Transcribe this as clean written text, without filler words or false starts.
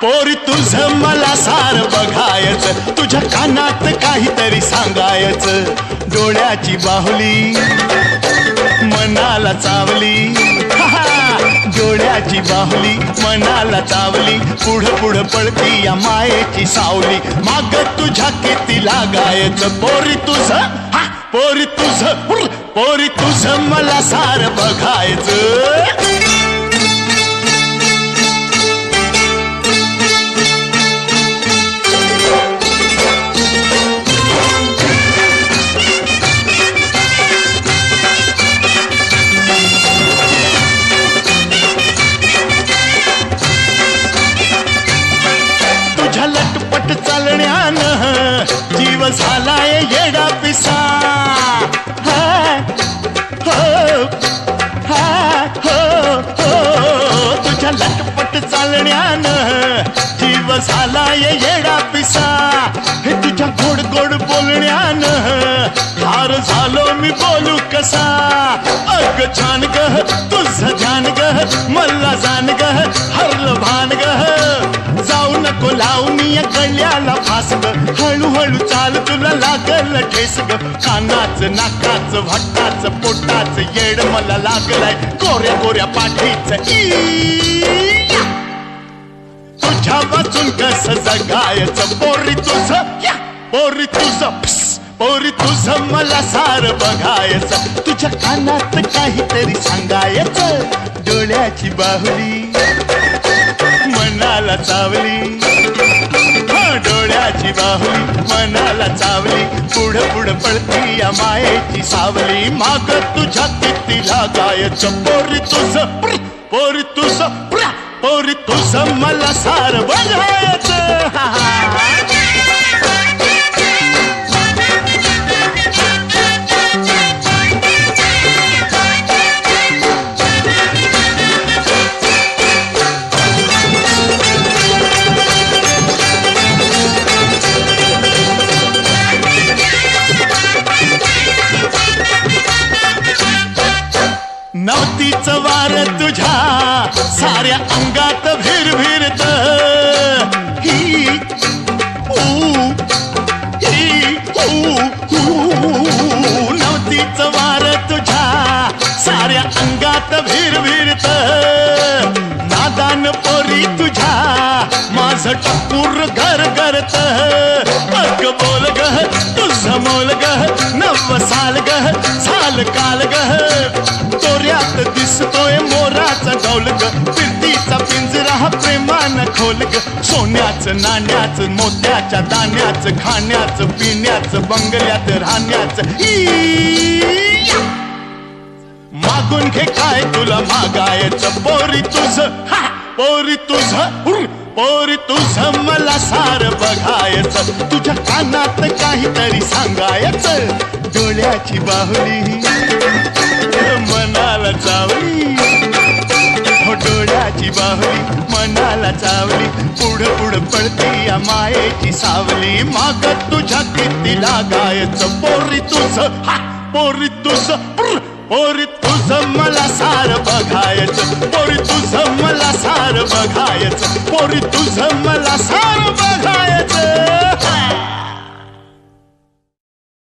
पोरी तुझ मला सार बघायचं, तुझ्या कानात काहीतरी सांगायचं. डोळ्याची बाहुली मनाला चावली, डोळ्याची बाहुली मनाला चावली. पुढं पुढं पळती या मायेची सावली, माग तुझ्या किती लागायचं. पोरी तुझ मला सार बघायचं. लटपट चालण्यानं जीव झालाय येडा पिसा. तुझ्या लटपट चालण्यानं जीव झालाय येडा पिसा. हे तुझ्या गोड गोड बोलण्यानं हार झालो मी बोलू कसा. अग छान गह तुझं ध्यान गह मला जान गह हरलं भान गह. जाऊ नको लावून या गळ्याला फास ग, हळूहळू चाल तुला लागल ठेस ग. कानाचं नाकाचं भाटाचं पोटाचं येड मला लागलाय गोऱ्या गोऱ्या पाठीचं. तुझ्या वाचून कसं जगायचं. पोरी तुझं मला सार बघायचं, तुझ्या कानात काहीतरी सांगायचं. डोळ्याची बाहुली मनाला चावली, डोळ्याची बाहुली मनाला चावली. पुढं पुढं पळती या मायेची सावली, माग तुझ्या किती लागायचं. पोरी तुझं मला सार बघायचं. नवतीचं वार तुझ्या साऱ्या अंगात भिरभिरत. नवतीचं वार तुझ्या साऱ्या अंगात भिरभिरत. नादान पोरी तुझ्या माझं टपूर घर करत. अग बोल गह तुझं मोल गह नव साल गह साल काल गह. तोऱ्यात दिसतोय मोराचा डौल ग, फिरतीचा पिंजरा प्रेमानं खोल ग. सोन्याचं नाण्याचं मोत्याच्या दाण्याचं खाण्याचं पिण्याचं बंगल्यात राहण्याचं. मागून घे काय तुला मागायचं. पोरी तुझं मला सार बघायचं, तुझ्या कानात काहीतरी सांगायचं. डोळ्याची बाहुली मनाला चावली, डोळ्याची बाहुली मनाला चावली. पुढं पुढं पळती या मायेची सावली, माग तुझ्या किती लागायचं. पोरी तुझं मला सार बघायचं. पोरी तुझं मला सार बघायचं. पोरी तुझं मला सार बघायचं.